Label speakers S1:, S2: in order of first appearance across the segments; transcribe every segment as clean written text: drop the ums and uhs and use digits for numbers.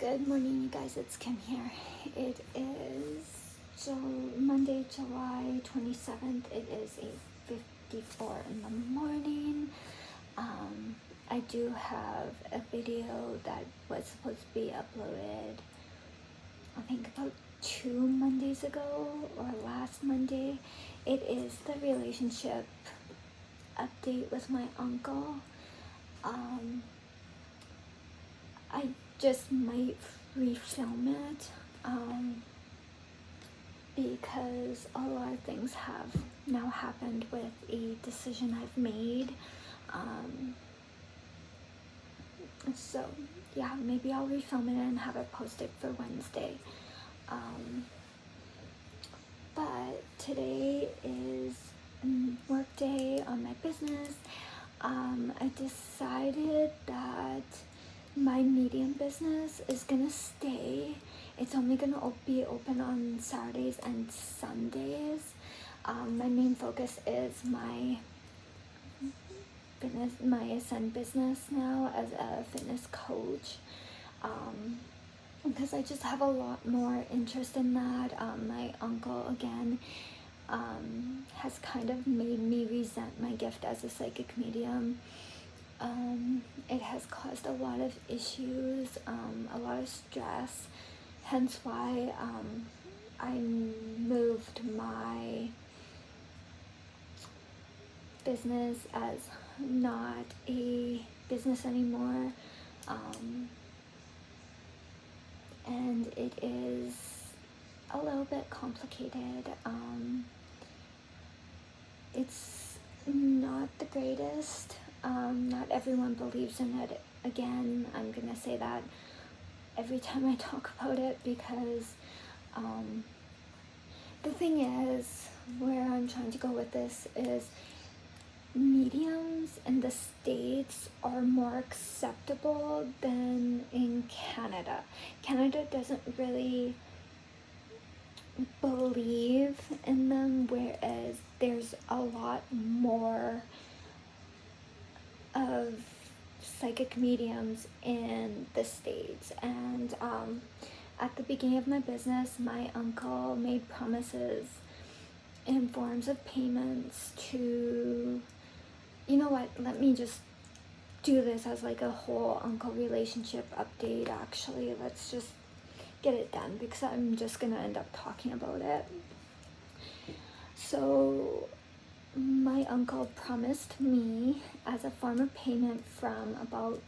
S1: Good morning, you guys. It's Kim here. It is Monday, July 27th. It is 8:54 in the morning. I do have a video that was supposed to be uploaded, I think about 2 Mondays ago or last Monday. It is the relationship update with my uncle. I just might refilm it because a lot of things have now happened with a decision I've made. So yeah, maybe I'll refilm it and have it posted for Wednesday. But today is work day on my business. I decided that my medium business is gonna stay. It's only gonna be open on Saturdays and Sundays. My main focus is my Ascend business now as a fitness coach, because I just have a lot more interest in that. My uncle again has kind of made me resent my gift as a psychic medium. It has caused a lot of issues, a lot of stress, hence why I moved my business as not a business anymore, and it is a little bit complicated. It's not the greatest. Not everyone believes in it. Again, I'm gonna say that every time I talk about it, because the thing is, where I'm trying to go with this is mediums in the States are more acceptable than in Canada. Canada doesn't really believe in them, whereas there's a lot more of psychic mediums in the States. And at the beginning of my business, my uncle made promises in forms of payments to, you know what, let me just do this as like a whole uncle relationship update. Actually, let's just get it done, because I'm just gonna end up talking about it. So my uncle promised me, as a form of payment from about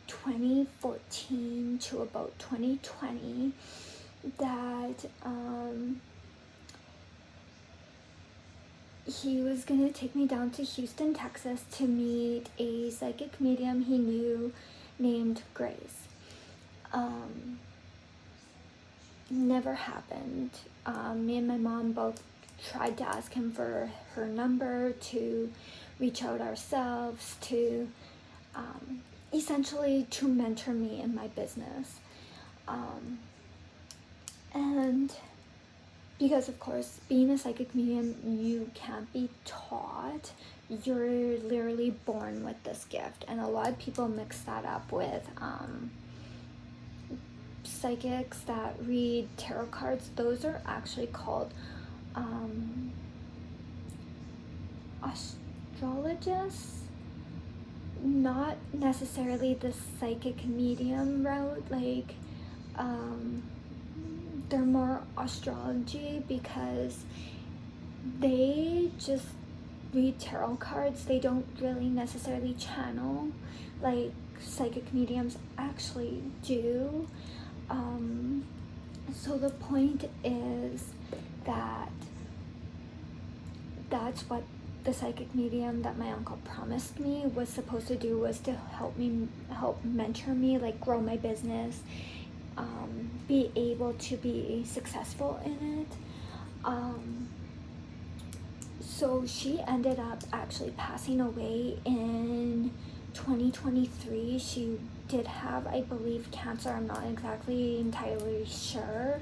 S1: 2014 to about 2020, that he was going to take me down to Houston, Texas to meet a psychic medium he knew named Grace. Never happened. Me and my mom both tried to ask him for her number to reach out ourselves, to essentially to mentor me in my business. And because of course, being a psychic medium, you can't be taught. You're literally born with this gift, and a lot of people mix that up with psychics that read tarot cards. Those are actually called astrologists, not necessarily the psychic medium route. Like they're more astrology, because they just read tarot cards. They don't really necessarily channel like psychic mediums actually do. So the point is that that's what the psychic medium that my uncle promised me was supposed to do, was to help mentor me, like grow my business, be able to be successful in it. So she ended up actually passing away in 2023. She did have, I believe, cancer. I'm not exactly entirely sure,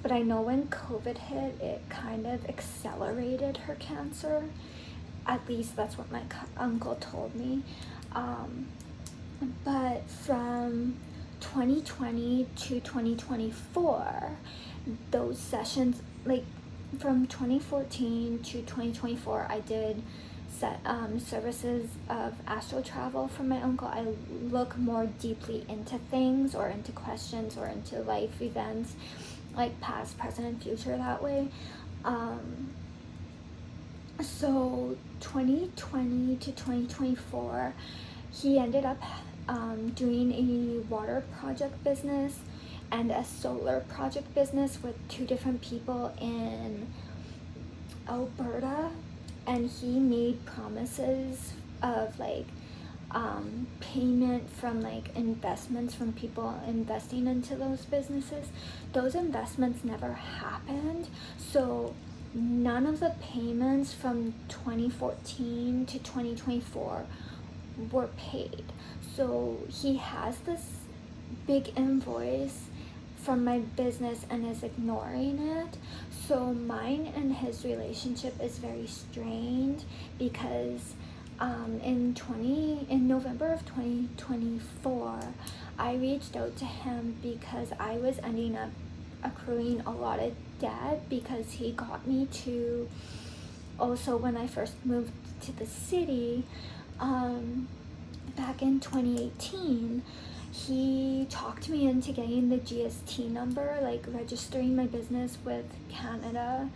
S1: but I know when COVID hit, it kind of accelerated her cancer. At least that's what my uncle told me. But from 2020 to 2024, those sessions, like from 2014 to 2024, I did services of astral travel from my uncle. I look more deeply into things, or into questions, or into life events, like past, present, and future that way. So 2020 to 2024, he ended up doing a water project business and a solar project business with two different people in Alberta, and he made promises of like payment from like investments from people investing into those businesses. Those investments never happened, so none of the payments from 2014 to 2024 were paid. So he has this big invoice from my business and is ignoring it. So mine and his relationship is very strained, because in November of 2024, I reached out to him because I was ending up accruing a lot of debt, because he got me to, also when I first moved to the city, back in 2018, he talked me into getting the GST number, like registering my business with Canada.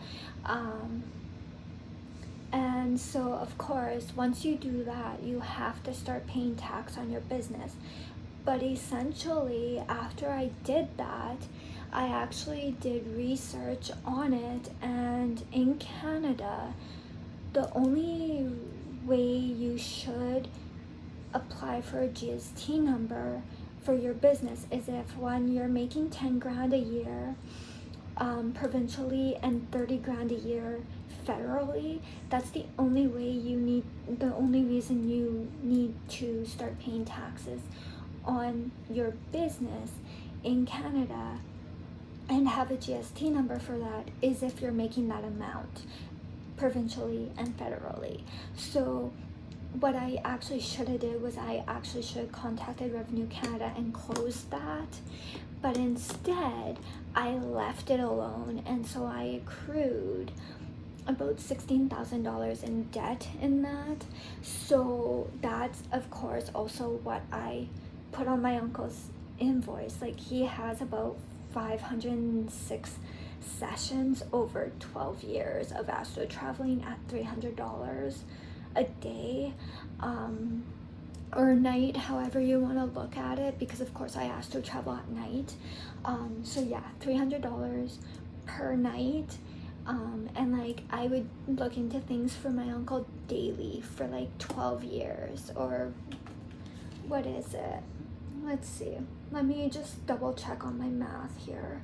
S1: And so of course, once you do that, you have to start paying tax on your business. But essentially, after I did that, I actually did research on it, and in Canada, the only way you should apply for a GST number for your business is if, one, you're making 10 grand a year provincially and 30 grand a year federally. That's the only reason you need to start paying taxes on your business in Canada and have a GST number for that, is if you're making that amount provincially and federally. So what I actually should have did was I actually should have contacted Revenue Canada and closed that, but instead I left it alone, and so I accrued about $16,000 in debt in that. So that's of course also what I put on my uncle's invoice. Like, he has about 506 sessions over 12 years of astro traveling at $300 a day, or a night, however you want to look at it, because of course I astro travel at night. So yeah, $300 per night. And like, I would look into things for my uncle daily for like 12 years, or what is it? Let's see. Let me just double check on my math here.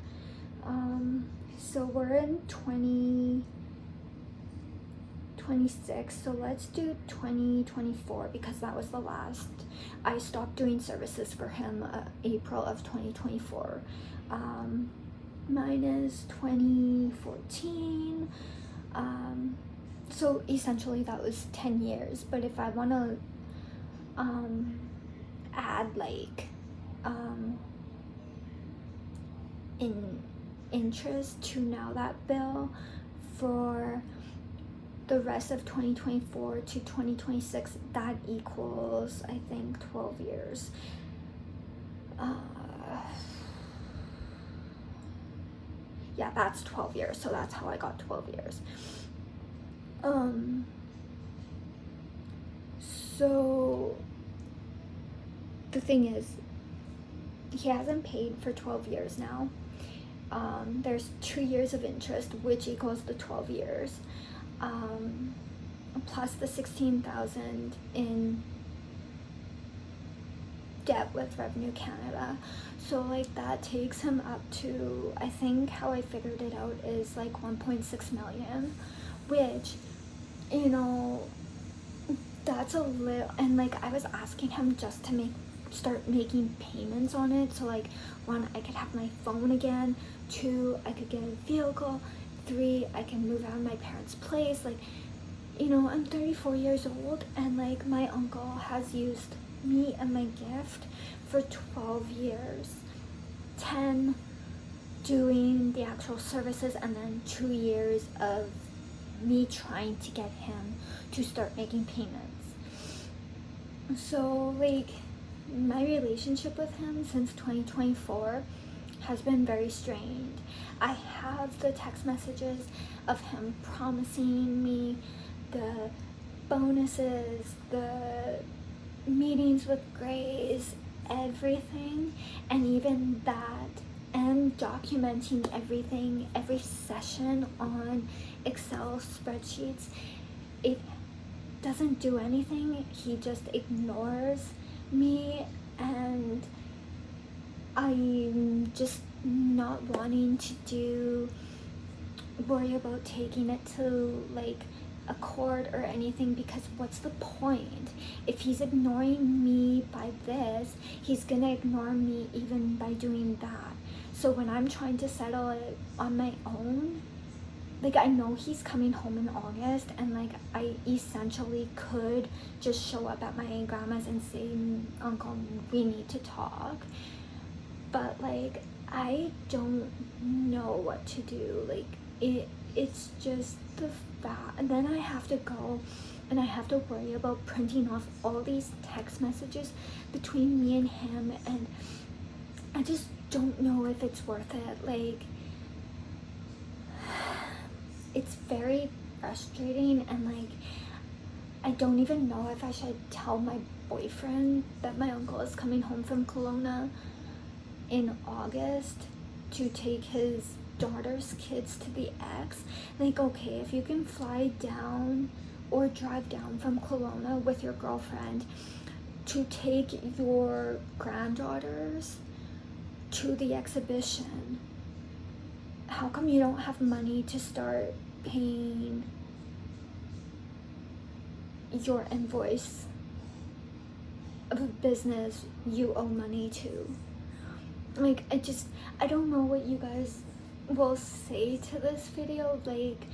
S1: So we're in 2026, so let's do 2024, because that was the last I stopped doing services for him, April of 2024. Mine is 2014. So essentially that was 10 years. But if I want to add like in interest to now that bill for the rest of 2024 to 2026, that equals, I think, 12 years. Yeah, that's 12 years, so that's how I got 12 years. So the thing is, he hasn't paid for 12 years now. There's 2 years of interest, which equals the 12 years, plus the 16,000 in debt with Revenue Canada. So like, that takes him up to, I think how I figured it out is like 1.6 million, which, you know, that's a little. And like, I was asking him just to start making payments on it, so like, 1, I could have my phone again, 2, I could get a vehicle, 3, I can move out of my parents' place. Like, you know, I'm 34 years old, and like, my uncle has used me and my gift for 12 years. 10 doing the actual services, and then 2 years of me trying to get him to start making payments. So like my relationship with him since 2024 has been very strained. I have the text messages of him promising me the bonuses, the meetings with Grace, everything, and even that, and documenting everything, every session on Excel spreadsheets. It doesn't do anything. He just ignores me, and I'm just not wanting to worry about taking it to like a court or anything, because what's the point? If he's ignoring me by this, he's gonna ignore me even by doing that. So when I'm trying to settle it on my own, like I know he's coming home in August, and like I essentially could just show up at my grandma's and say, Uncle, we need to talk. But like I don't know what to do. Like it's just the fact, and then I have to go and I have to worry about printing off all these text messages between me and him, and I just don't know if it's worth it. Like it's very frustrating, and like I don't even know if I should tell my boyfriend that my uncle is coming home from Kelowna in August to take his daughter's kids to the ex. Like, okay, if you can fly down or drive down from Kelowna with your girlfriend to take your granddaughters to the exhibition, how come you don't have money to start paying your invoice of a business you owe money to? Like, I don't know what you guys will say to this video. Like,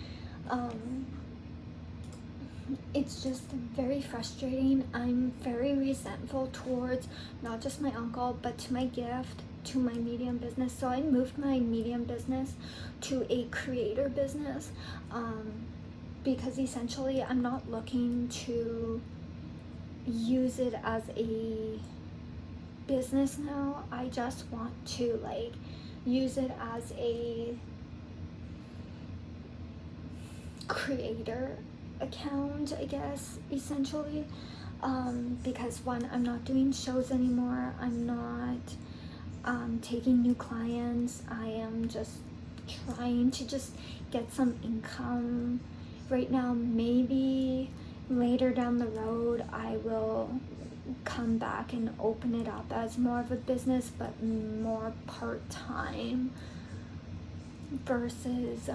S1: it's just very frustrating. I'm very resentful towards not just my uncle, but to my gift, to my medium business. So I moved my medium business to a creator business, because essentially I'm not looking to use it as a business now. I just want to like use it as a creator account, I guess, essentially, because one, I'm not doing shows anymore, I'm not taking new clients, I am just trying to just get some income right now. Maybe later down the road I will come back and open it up as more of a business, but more part-time versus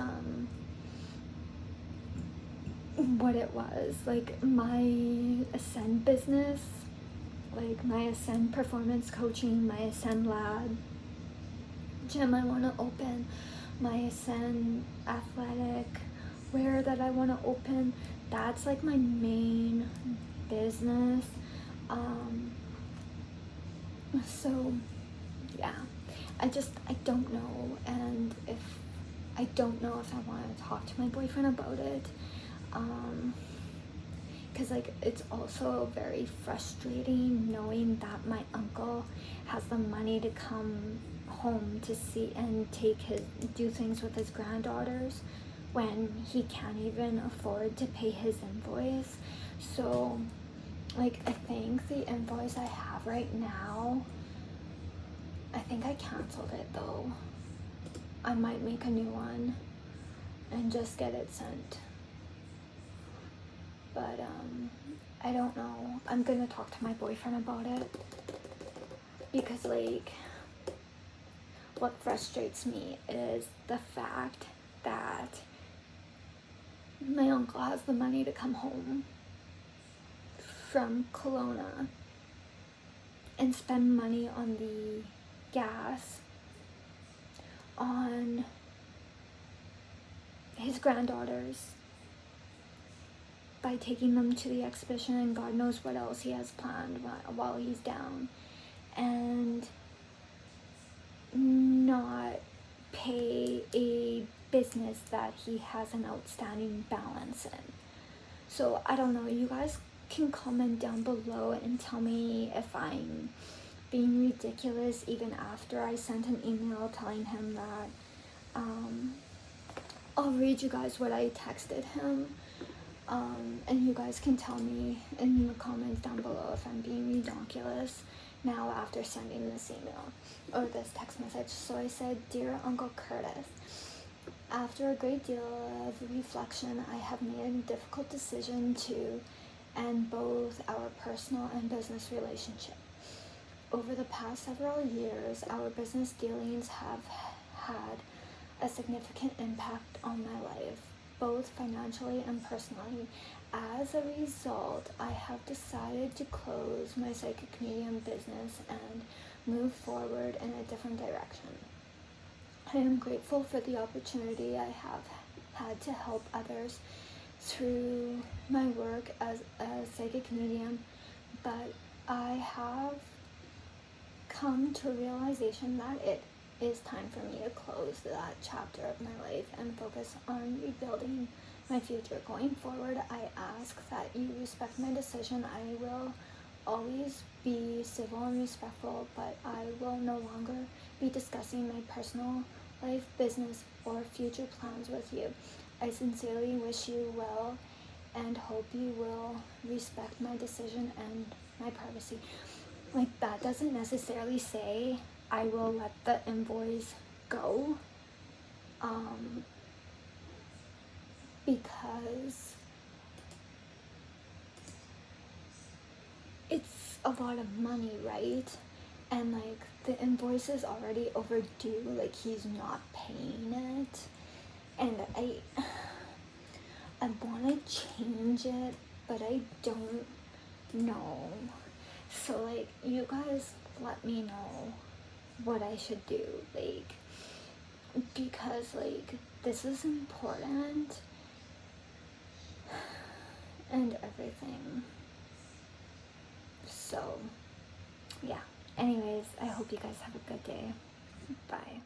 S1: what it was. Like my Ascend business, like my Ascend performance coaching, my Ascend lab gym I want to open, my Ascend athletic wear that I want to open, that's like my main business. So yeah, I don't know, and I don't know if I want to talk to my boyfriend about it, because like it's also very frustrating knowing that my uncle has the money to come home to see and do things with his granddaughters when he can't even afford to pay his invoice. So like I think the invoice I have right now, I think I canceled it though. I might make a new one and just get it sent. But I don't know. I'm gonna talk to my boyfriend about it, because like what frustrates me is the fact that my uncle has the money to come home from Kelowna and spend money on the gas on his granddaughters by taking them to the exhibition, and God knows what else he has planned while he's down. And not pay a business that he has an outstanding balance in. So I don't know, you guys can comment down below and tell me if I'm being ridiculous even after I sent an email telling him that. I'll read you guys what I texted him, and you guys can tell me in the comments down below if I'm being ridiculous now after sending this email or this text message. So I said, "Dear Uncle Curtis, after a great deal of reflection, I have made a difficult decision to end both our personal and business relationship. Over the past several years, our business dealings have had a significant impact on my life, both financially and personally. As a result, I have decided to close my psychic medium business and move forward in a different direction. I am grateful for the opportunity I have had to help others through my work as a psychic medium, but I have come to a realization that it is time for me to close that chapter of my life and focus on rebuilding my future. Going forward, I ask that you respect my decision. I will always be civil and respectful, but I will no longer be discussing my personal life, business, or future plans with you. I sincerely wish you well and hope you will respect my decision and my privacy." Like, that doesn't necessarily say I will let the invoice go, because it's a lot of money, right? And like, the invoice is already overdue, like he's not paying it, and I want to change it, but I don't know. So like, you guys let me know what I should do, like, because like, this is important and everything. So yeah, anyways, I hope you guys have a good day. Bye.